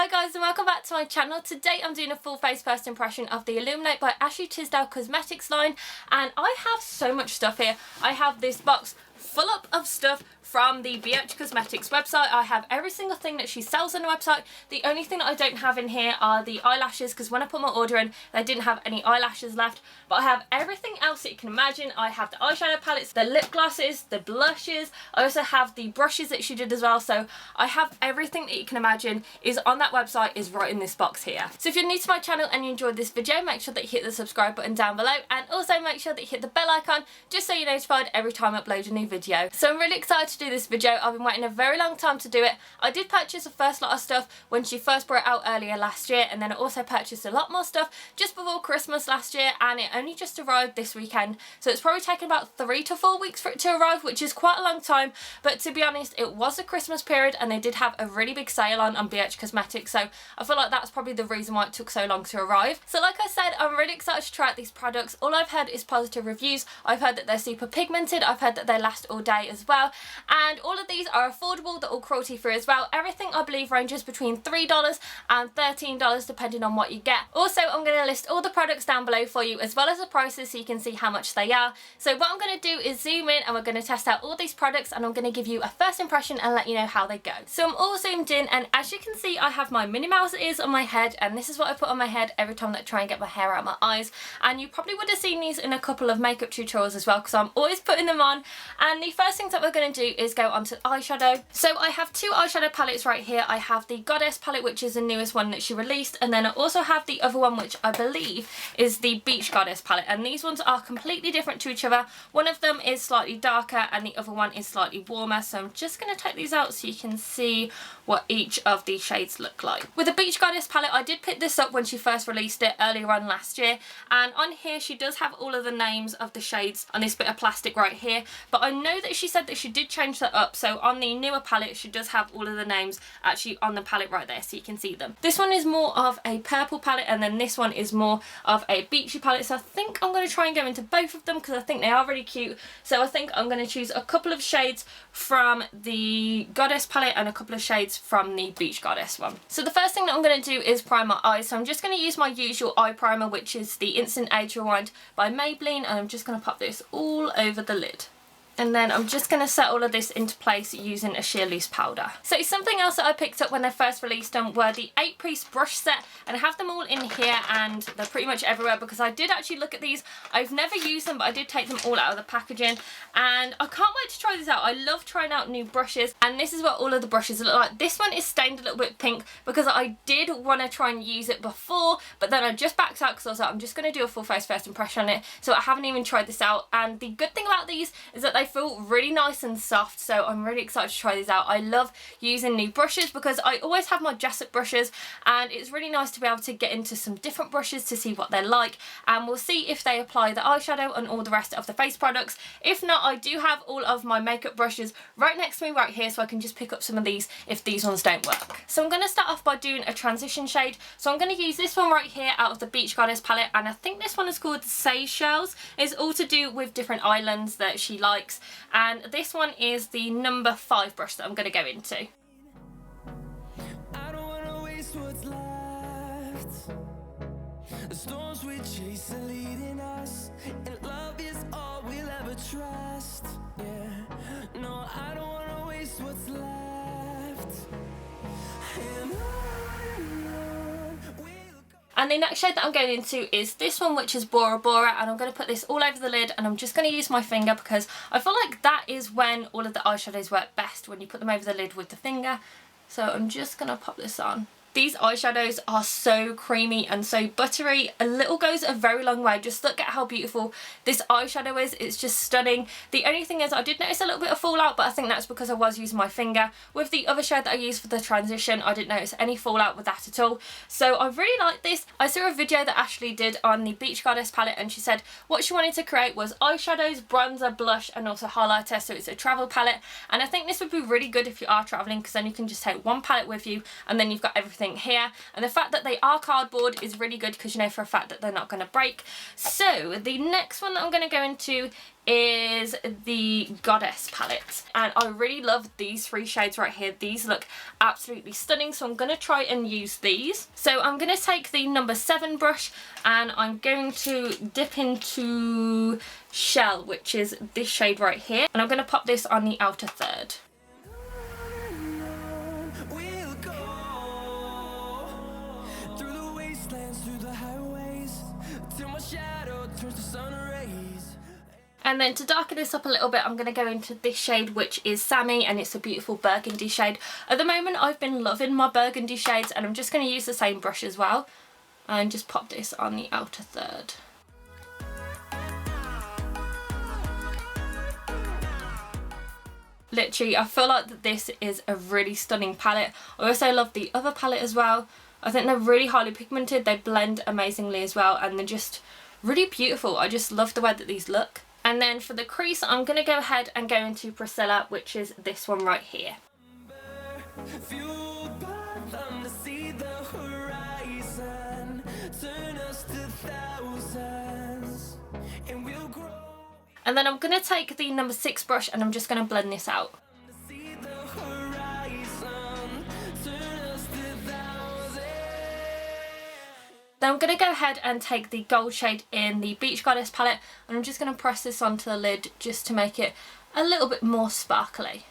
Hi guys and welcome back to my channel. Today I'm doing a full face first impression of the Illuminate by Tisdale Cosmetics line, and I have so much stuff here. I have this box full up of stuff from the Cosmetics website. I have every single thing that she sells on the website. The only thing that I don't have in here are the eyelashes, because when I put my order in they didn't have any eyelashes left, but I have everything else that you can imagine. I have the eyeshadow palettes, the lip glosses, the blushes. I also have the brushes that she did as well, so I have everything that you can imagine is on that website, is right in this box here. So if you're new to my channel and you enjoyed this video, make sure that you hit the subscribe button down below, and also make sure that you hit the bell icon just so you're notified every time I upload a new video. So I'm really excited to do this video. I've been waiting a very long time to do it. I did purchase the first lot of stuff when she first brought it out earlier last year, and then I also purchased a lot more stuff just before Christmas last year, and it only just arrived this weekend, so it's probably taken about 3 to 4 weeks for it to arrive, which is quite a long time. But to be honest, it was the Christmas period and they did have a really big sale on BH Cosmetics, so I feel like that's probably the reason why it took so long to arrive. So like I said, I'm really excited to try out these products. All I've heard is positive reviews. I've heard that they're super pigmented, I've heard that they last all day as well, and all of these are affordable. They're all cruelty free as well. Everything I believe ranges between $3 and $13 depending on what you get. Also, I'm going to list all the products down below for you as well as the prices so you can see how much they are. So what I'm going to do is zoom in and we're going to test out all these products, and I'm going to give you a first impression and let you know how they go. So I'm all zoomed in, and as you can see I have my Minnie Mouse ears on my head, and this is what I put on my head every time that I try and get my hair out of my eyes. And you probably would have seen these in a couple of makeup tutorials as well, because I'm always putting them on. And the first things that we're going to do is go onto eyeshadow. So I have two eyeshadow palettes right here. I have the Goddess palette, which is the newest one that she released, and then I also have the other one, which I believe is the Beach Goddess palette, and these ones are completely different to each other. One of them is slightly darker and the other one is slightly warmer, so I'm just going to take these out so you can see what each of these shades look like. With the Beach Goddess palette, I did pick this up when she first released it earlier on last year, and on here she does have all of the names of the shades on this bit of plastic right here, but I know that she said that she did change that up, so on the newer palette she does have all of the names actually on the palette right there so you can see them. This one is more of a purple palette, and then this one is more of a beachy palette, so I think I'm going to try and go into both of them because I think they are really cute. So I think I'm going to choose a couple of shades from the Goddess palette and a couple of shades from the Beach Goddess one. So the first thing that I'm going to do is prime my eyes, so I'm just going to use my usual eye primer, which is the Instant Age Rewind by Maybelline, and I'm just going to pop this all over the lid. And then I'm just going to set all of this into place using a sheer loose powder. So something else that I picked up when they first released them were the 8-piece brush set, and I have them all in here and they're pretty much everywhere because I did actually look at these. I've never used them, but I did take them all out of the packaging, and I can't wait to try these out. I love trying out new brushes, and this is what all of the brushes look like. This one is stained a little bit pink because I did want to try and use it before, but then I just backed out because I was like, I'm just going to do a full face first impression on it, so I haven't even tried this out. And the good thing about these is that they feel really nice and soft, so I'm really excited to try these out. I love using new brushes because I always have my Jessup brushes, and it's really nice to be able to get into some different brushes to see what they're like, and we'll see if they apply the eyeshadow and all the rest of the face products. If not, I do have all of my makeup brushes right next to me right here, so I can just pick up some of these if these ones don't work. So I'm going to start off by doing a transition shade. So I'm going to use this one right here out of the Beach Goddess palette, and I think this one is called Seychelles. It's all to do with different islands that she likes, and this one is the number 5 brush that I'm going to go into. I don't wanna waste what's left. The storms we chase are leading us, and love is all we'll ever trust. Yeah, no, I don't wanna waste what's left. And on we'll go. And the next shade that I'm going into is this one, which is Bora Bora, and I'm going to put this all over the lid, and I'm just going to use my finger because I feel like that is when all of the eyeshadows work best, when you put them over the lid with the finger. So I'm just going to pop this on. These eyeshadows are so creamy and so buttery. A little goes a very long way. Just look at how beautiful this eyeshadow is. It's just stunning. The only thing is I did notice a little bit of fallout, but I think that's because I was using my finger. With the other shade that I used for the transition, I didn't notice any fallout with that at all. So I really like this. I saw a video that Ashley did on the Beach Goddess palette, and she said what she wanted to create was eyeshadows, bronzer, blush, and also highlighter. So it's a travel palette, and I think this would be really good if you are traveling, because then you can just take one palette with you and then you've got everything everything here. And the fact that they are cardboard is really good because you know for a fact that they're not going to break. So the next one that I'm going to go into is the Goddess palette, and I really love these 3 shades right here. These look absolutely stunning, so I'm going to try and use these. So I'm going to take the number 7 brush and I'm going to dip into Shell, which is this shade right here, and I'm going to pop this on the outer third. We'll go through the wastelands, through the highways, till my shadow turns to sun rays. And then to darken this up a little bit, I'm going to go into this shade, which is Sammy, and it's a beautiful burgundy shade. At the moment, I've been loving my burgundy shades, and I'm just going to use the same brush as well. And just pop this on the outer third. Literally, I feel like that this is a really stunning palette. I also love the other palette as well. I think they're really highly pigmented. They blend amazingly as well, and they're just really beautiful. I just love the way that these look. And then for the crease, I'm going to go ahead and go into Priscilla, which is this one right here. Fueled by them to see the horizon, turn us to thousands, and we'll grow. And then I'm going to take the number 6 brush and I'm just going to blend this out. See the horizon, turn us to thousands. Then I'm going to go ahead and take the gold shade in the Beach Goddess palette, and I'm just going to press this onto the lid just to make it a little bit more sparkly.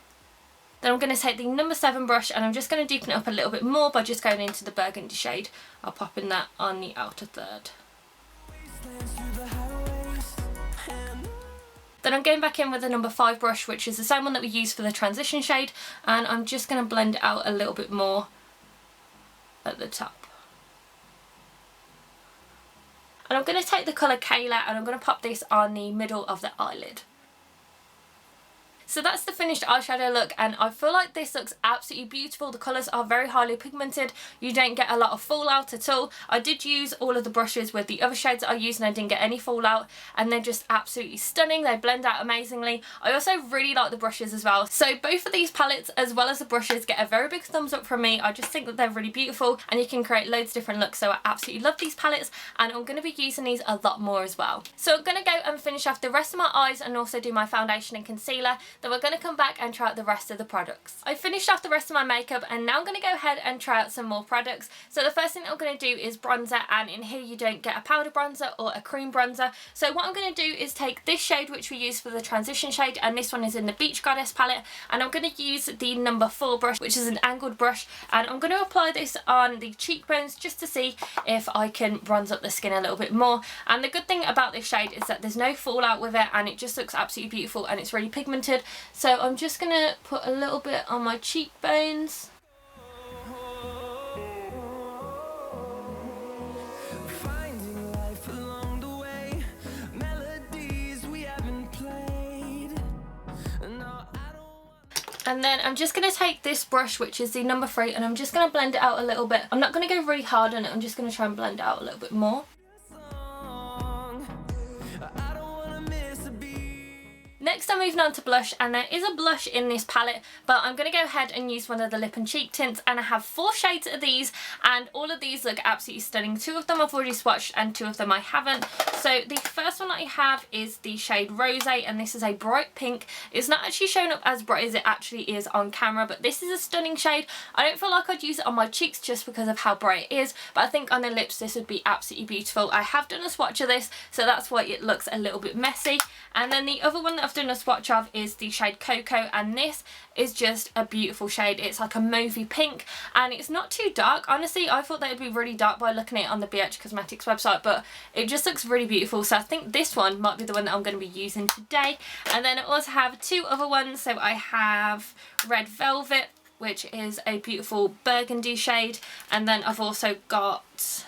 Then I'm going to take the number 7 brush and I'm just going to deepen it up a little bit more by just going into the burgundy shade. I'll pop in that on the outer third. Then I'm going back in with the number 5 brush, which is the same one that we used for the transition shade, and I'm just going to blend it out a little bit more at the top. And I'm going to take the colour Kayla and I'm going to pop this on the middle of the eyelid. So that's the finished eyeshadow look, and I feel like this looks absolutely beautiful. The colours are very highly pigmented. You don't get a lot of fallout at all. I did use all of the brushes with the other shades that I used and I didn't get any fallout, and they're just absolutely stunning. They blend out amazingly. I also really like the brushes as well. So both of these palettes as well as the brushes get a very big thumbs up from me. I just think that they're really beautiful and you can create loads of different looks. So I absolutely love these palettes and I'm going to be using these a lot more as well. So I'm going to go and finish off the rest of my eyes and also do my foundation and concealer. Then we're going to come back and try out the rest of the products. I finished off the rest of my makeup and now I'm going to go ahead and try out some more products. So the first thing that I'm going to do is bronzer, and in here you don't get a powder bronzer or a cream bronzer. So what I'm going to do is take this shade which we use for the transition shade, and this one is in the Beach Goddess palette, and I'm going to use the number 4 brush, which is an angled brush, and I'm going to apply this on the cheekbones just to see if I can bronze up the skin a little bit more. And the good thing about this shade is that there's no fallout with it and it just looks absolutely beautiful and it's really pigmented. So I'm just going to put a little bit on my cheekbones. And then I'm just going to take this brush, which is the number 3, and I'm just going to blend it out a little bit. I'm not going to go really hard on it, I'm just going to try and blend it out a little bit more. Next I'm moving on to blush, and there is a blush in this palette, but I'm going to go ahead and use one of the lip and cheek tints, and I have 4 shades of these, and all of these look absolutely stunning. 2 of them I've already swatched and 2 of them I haven't. So the first one that I have is the shade Rosé, and this is a bright pink. It's not actually showing up as bright as it actually is on camera, but this is a stunning shade. I don't feel like I'd use it on my cheeks just because of how bright it is, but I think on the lips this would be absolutely beautiful. I have done a swatch of this, so that's why it looks a little bit messy. And then the other one that I've done a swatch of is the shade Coco, and this is just a beautiful shade. It's like a mauvey pink and it's not too dark. Honestly, I thought that would be really dark by looking at it on the BH Cosmetics website, but it just looks really beautiful. So I think this one might be the one that I'm going to be using today. And then I also have 2 other ones. So I have Red Velvet, which is a beautiful burgundy shade, and then I've also got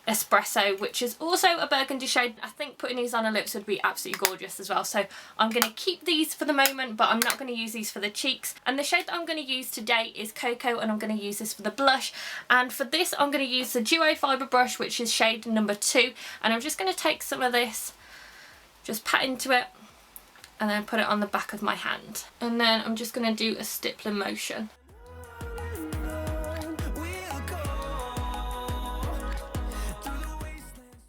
Espresso, which is also a burgundy shade. I think putting these on the lips would be absolutely gorgeous as well, so I'm going to keep these for the moment, but I'm not going to use these for the cheeks. And the shade that I'm going to use today is Coco, and I'm going to use this for the blush. And for this I'm going to use the Duo Fibre brush, which is shade number 2, and I'm just going to take some of this, just pat into it and then put it on the back of my hand, and then I'm just going to do a stippling motion.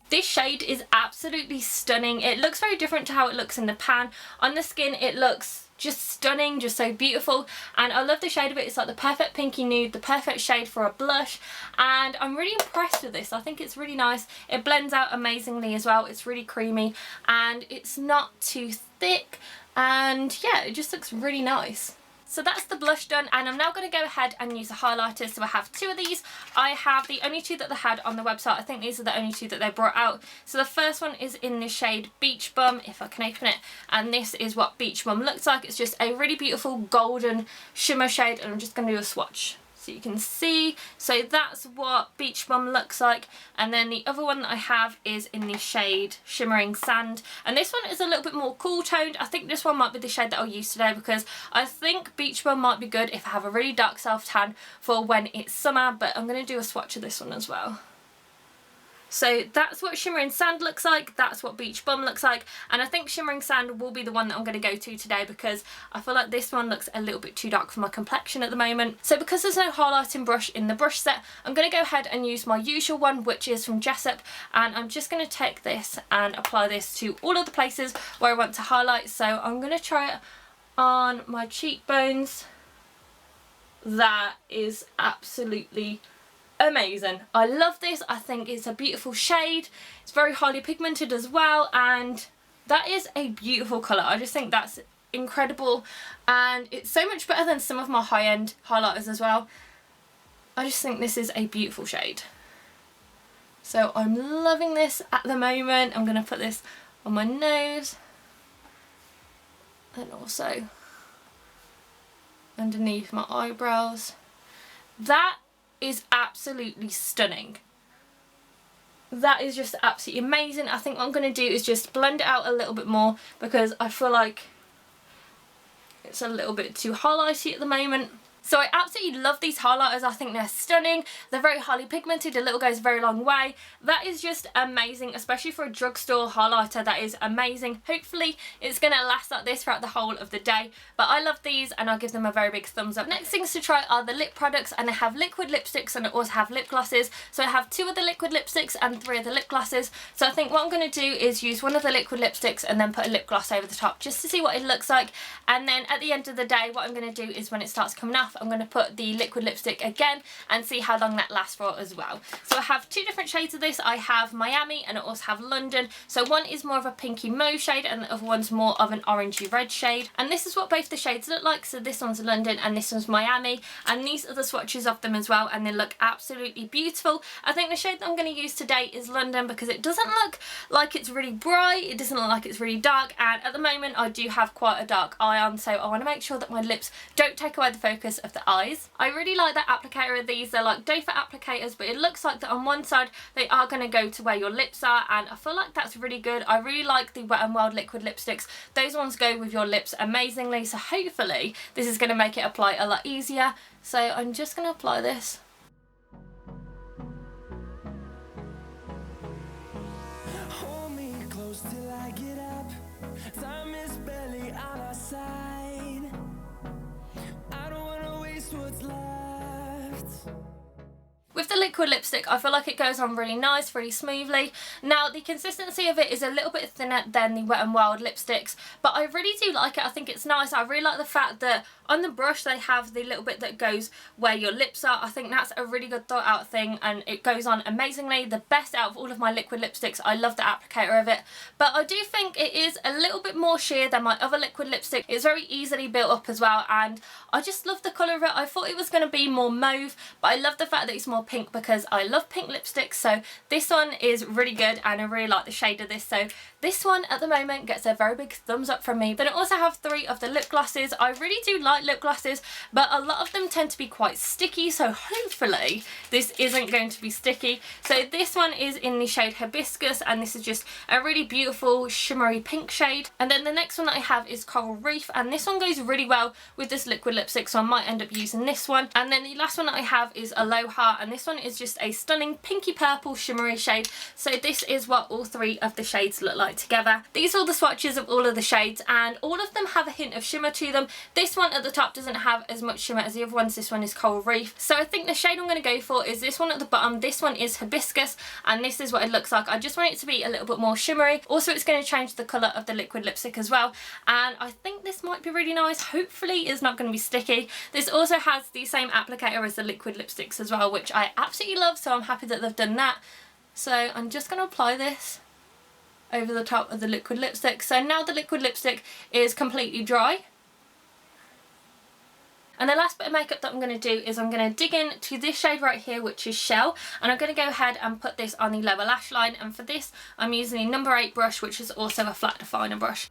This shade is absolutely stunning. It looks very different to how it looks in the pan. On the skin it looks just stunning, just so beautiful, and I love the shade of it. It's like the perfect pinky nude, the perfect shade for a blush, and I'm really impressed with this. I think it's really nice. It blends out amazingly as well. It's really creamy and it's not too thick, and yeah, it just looks really nice. So that's the blush done, and I'm now going to go ahead and use a highlighter. So I have two of these. I have the only two that they had on the website. I think these are the only two that they brought out. So the first one is in the shade Beach Bum, if I can open it, and this is what Beach Bum looks like. It's just a really beautiful golden shimmer shade, and I'm just going to do a swatch so you can see. So that's what Beach Bum looks like, and then the other one that I have is in the shade Shimmering Sand, and this one is a little bit more cool toned. I think this one might be the shade that I'll use today, because I think Beach Bum might be good if I have a really dark self tan for when it's summer, but I'm going to do a swatch of this one as well. So that's what Shimmering Sand looks like, that's what Beach Bum looks like, and I think Shimmering Sand will be the one that I'm going to go to today, because I feel like this one looks a little bit too dark for my complexion at the moment. So because there's no highlighting brush in the brush set, I'm going to go ahead and use my usual one, which is from Jessup, and I'm just going to take this and apply this to all of the places where I want to highlight. So I'm going to try it on my cheekbones. That is absolutely amazing. I love this. I think it's a beautiful shade. It's very highly pigmented as well, and that is a beautiful colour. I just think that's incredible, and it's so much better than some of my high-end highlighters as well. I just think this is a beautiful shade. So I'm loving this at the moment. I'm going to put this on my nose and also underneath my eyebrows. That is absolutely stunning. That is just absolutely amazing. I think what I'm going to do is just blend it out a little bit more, because I feel like it's a little bit too highlighty at the moment. So I absolutely love these highlighters. I think they're stunning. They're very highly pigmented. A little goes a very long way. That is just amazing, especially for a drugstore highlighter. That is amazing. Hopefully it's going to last like this throughout the whole of the day. But I love these, and I'll give them a very big thumbs up. Next things to try are the lip products, and I have liquid lipsticks and I also have lip glosses. So I have 2 of the liquid lipsticks and 3 of the lip glosses. So I think what I'm going to do is use one of the liquid lipsticks and then put a lip gloss over the top just to see what it looks like. And then at the end of the day, what I'm going to do is when it starts coming off, I'm going to put the liquid lipstick again and see how long that lasts for as well. So I have 2 different shades of this. I have Miami and I also have London. So one is more of a pinky mauve shade and the other one's more of an orangey red shade. And this is what both the shades look like. So this one's London and this one's Miami. And these are the swatches of them as well, and they look absolutely beautiful. I think the shade that I'm going to use today is London, because it doesn't look like it's really bright. It doesn't look like it's really dark. And at the moment I do have quite a dark eye on, so I want to make sure that my lips don't take away the focus of the eye. I really like that applicator of these. They're like doe foot applicators, but it looks like that on one side they are going to go to where your lips are, and I feel like that's really good. I really like the Wet n Wild liquid lipsticks. Those ones go with your lips amazingly, so hopefully this is going to make it apply a lot easier. So I'm just going to apply this. Hold me close till I get up. Time is barely on our side. I don't wanna waste what's left. With the liquid lipstick, I feel like it goes on really nice, really smoothly. Now, the consistency of it is a little bit thinner than the Wet n Wild lipsticks, but I really do like it. I think it's nice. I really like the fact that on the brush they have the little bit that goes where your lips are. I think that's a really good thought out thing, and it goes on amazingly. The best out of all of my liquid lipsticks. I love the applicator of it, but I do think it is a little bit more sheer than my other liquid lipstick. It's very easily built up as well, and I just love the colour of it. I thought it was going to be more mauve, but I love the fact that it's more pink, because I love pink lipsticks. So this one is really good, and I really like the shade of this. So this one at the moment gets a very big thumbs up from me. Then I also have 3 of the lip glosses. I really do like lip glosses, but a lot of them tend to be quite sticky, so hopefully this isn't going to be sticky. So this one is in the shade Hibiscus, and this is just a really beautiful shimmery pink shade. And then the next one that I have is Coral Reef, and this one goes really well with this liquid lipstick, so I might end up using this one. And then the last one that I have is Aloha, and this one is is just a stunning pinky purple shimmery shade. So this is what all three of the shades look like together. These are all the swatches of all of the shades, and all of them have a hint of shimmer to them. This one at the top doesn't have as much shimmer as the other ones. This one is Coral Reef. So I think the shade I'm going to go for is this one at the bottom. This one is Hibiscus, and this is what it looks like. I just want it to be a little bit more shimmery. Also, it's going to change the colour of the liquid lipstick as well, and I think this might be really nice. Hopefully it's not going to be sticky. This also has the same applicator as the liquid lipsticks as well, which I absolutely love, so I'm happy that they've done that. So I'm just going to apply this over the top of the liquid lipstick. So now the liquid lipstick is completely dry. And the last bit of makeup that I'm going to do is I'm going to dig in to this shade right here, which is Shell, and I'm going to go ahead and put this on the lower lash line, and for this I'm using the number 8 brush, which is also a flat definer brush.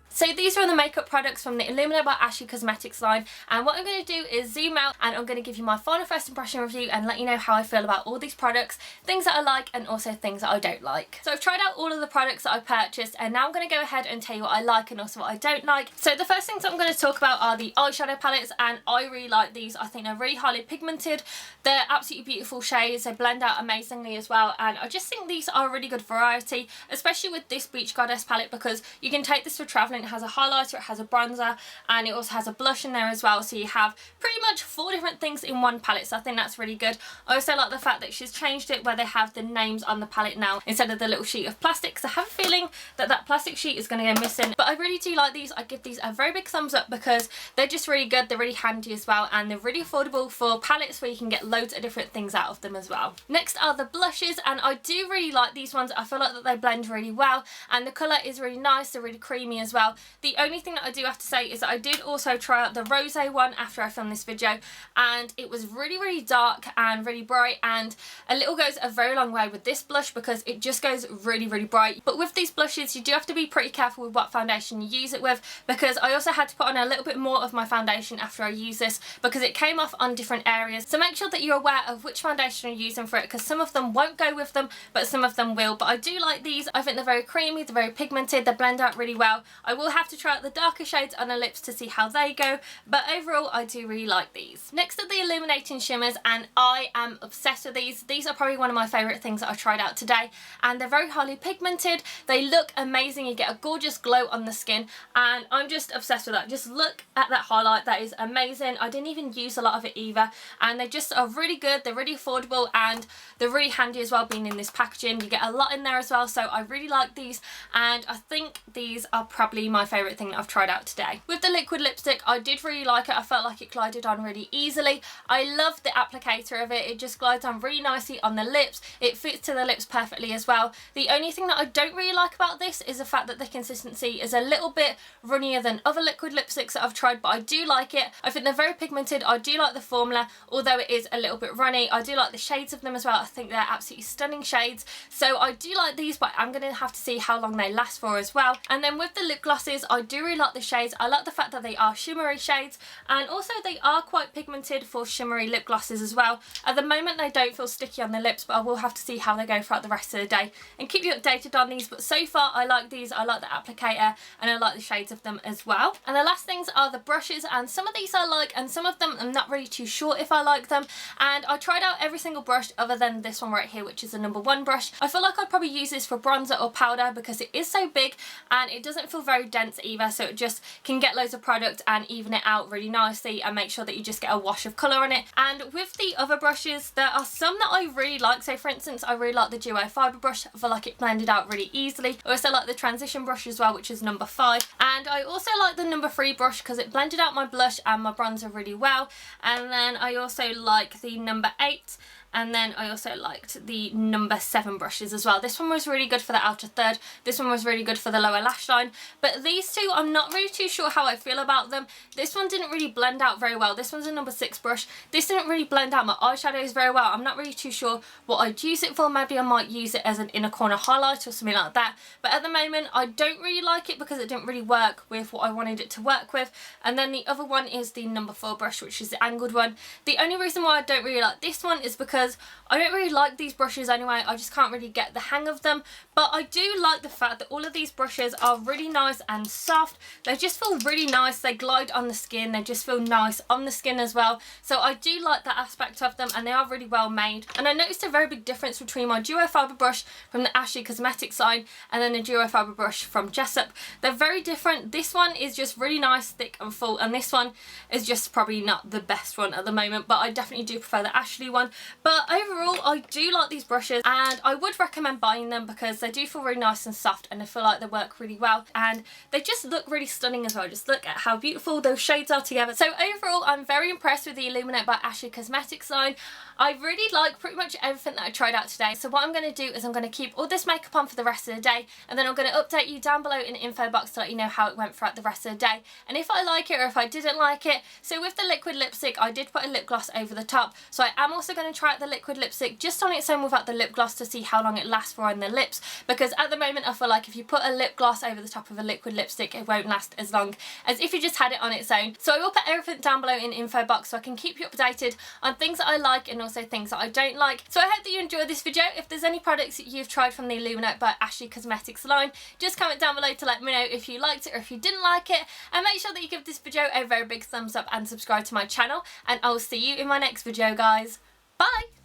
So these are the makeup products from the Illuminate by Ashley Cosmetics line, and what I'm going to do is zoom out and I'm going to give you my final first impression review and let you know how I feel about all these products, things that I like and also things that I don't like. So I've tried out all of the products that I purchased, and now I'm going to go ahead and tell you what I like and also what I don't like. So the first things that I'm going to talk about are the eyeshadow palettes, and I really like these. I think they're really highly pigmented. They're absolutely beautiful shades. They blend out amazingly as well, and I just think these are a really good variety, especially with this Beach Goddess palette, because you can take this for travelling. It has a highlighter, it has a bronzer, and it also has a blush in there as well, so you have pretty much 4 different things in one palette, so I think that's really good. I also like the fact that she's changed it where they have the names on the palette now instead of the little sheet of plastic, because I have a feeling that that plastic sheet is going to go missing. But I really do like these. I give these a very big thumbs up because they're just really good, they're really handy as well, and they're really affordable for palettes where you can get loads of different things out of them as well. Next are the blushes, and I do really like these ones. I feel like that they blend really well, and the colour is really nice. They're really creamy as well. The only thing that I do have to say is that I did also try out the rosé one after I filmed this video, and it was really dark and really bright, and a little goes a very long way with this blush because it just goes really bright. But with these blushes you do have to be pretty careful with what foundation you use it with, because I also had to put on a little bit more of my foundation after I use this because it came off on different areas. So make sure that you're aware of which foundation you're using for it, because some of them won't go with them but some of them will. But I do like these. I think they're very creamy, they're very pigmented, they blend out really well. I will have to try out the darker shades on the lips to see how they go, but overall I do really like these. Next are the Illuminating shimmers, and I am obsessed with these. These are probably one of my favourite things that I've tried out today, and they're very highly pigmented. They look amazing. You get a gorgeous glow on the skin, and I'm just obsessed with that. Just look at that highlight. That is amazing. I didn't even use a lot of it either, and they just are really good. They're really affordable and they're really handy as well being in this packaging. You get a lot in there as well, so I really like these, and I think these are probably my favourite thing that I've tried out today. With the liquid lipstick, I did really like it. I felt like it glided on really easily. I love the applicator of it. It just glides on really nicely on the lips. It fits to the lips perfectly as well. The only thing that I don't really like about this is the fact that the consistency is a little bit runnier than other liquid lipsticks that I've tried, but I do like it. I think they're very pigmented. I do like the formula, although it is a little bit runny. I do like the shades of them as well. I think they're absolutely stunning shades. So I do like these, but I'm going to have to see how long they last for as well. And then with the lip glosses, I do really like the shades. I like the fact that they are shimmery shades, and also they are quite pigmented for shimmery lip glosses as well. At the moment they don't feel sticky on the lips, but I will have to see how they go throughout the rest of the day and keep you updated on these. But so far I like these. I like the applicator and I like the shades of them as well. And the last things are the brushes, and some of these I like and some of them I'm not really too sure if I like them. And I tried out every single brush other than this one right here, which is the number 1 brush. I feel like I'd probably use this for bronzer or powder because it is so big and it doesn't feel very dense either, so it just can get loads of product and even it out really nicely and make sure that you just get a wash of colour on it. And with the other brushes, there are some that I really like. So for instance, I really like the Duo Fibre brush. I feel like it blended out really easily. I also like the Transition brush as well, which is number 5. And I also like the number 3 brush because it blended out my blush and my bronzer really well. And then I also like the number 8. And then I also liked the number 7 brushes as well. This one was really good for the outer third. This one was really good for the lower lash line. But these two, I'm not really too sure how I feel about them. This one didn't really blend out very well. This one's a number 6 brush. This didn't really blend out my eyeshadows very well. I'm not really too sure what I'd use it for. Maybe I might use it as an inner corner highlight or something like that. But at the moment, I don't really like it because it didn't really work with what I wanted it to work with. And then the other one is the number 4 brush, which is the angled one. The only reason why I don't really like this one is because because I don't really like these brushes anyway. I just can't really get the hang of them, but I do like the fact that all of these brushes are really nice and soft. They just feel really nice. They glide on the skin. They just feel nice on the skin as well. So I do like that aspect of them, and they are really well made. And I noticed a very big difference between my duo fibre brush from the Ashley Cosmetics line and then the duo fibre brush from Jessup. They're very different. This one is just really nice, thick and full, and this one is just probably not the best one at the moment, but I definitely do prefer the Ashley one. But overall, I do like these brushes, and I would recommend buying them because they do feel really nice and soft, and I feel like they work really well, and they just look really stunning as well. Just look at how beautiful those shades are together. So overall, I'm very impressed with the Illuminate by Ashley Cosmetics line. I really like pretty much everything that I tried out today. So what I'm going to do is I'm going to keep all this makeup on for the rest of the day, and then I'm going to update you down below in the info box to let you know how it went throughout the rest of the day, and if I like it or if I didn't like it. So with the liquid lipstick, I did put a lip gloss over the top, so I am also going to try out the liquid lipstick just on its own without the lip gloss to see how long it lasts for on the lips, because at the moment I feel like if you put a lip gloss over the top of a liquid lipstick, it won't last as long as if you just had it on its own. So I will put everything down below in the info box so I can keep you updated on things that I like and also things that I don't like. So I hope that you enjoyed this video. If there's any products that you've tried from the Illuminate by Ashley Cosmetics line, just comment down below to let me know if you liked it or if you didn't like it, and make sure that you give this video a very big thumbs up and subscribe to my channel, and I'll see you in my next video, guys. Bye!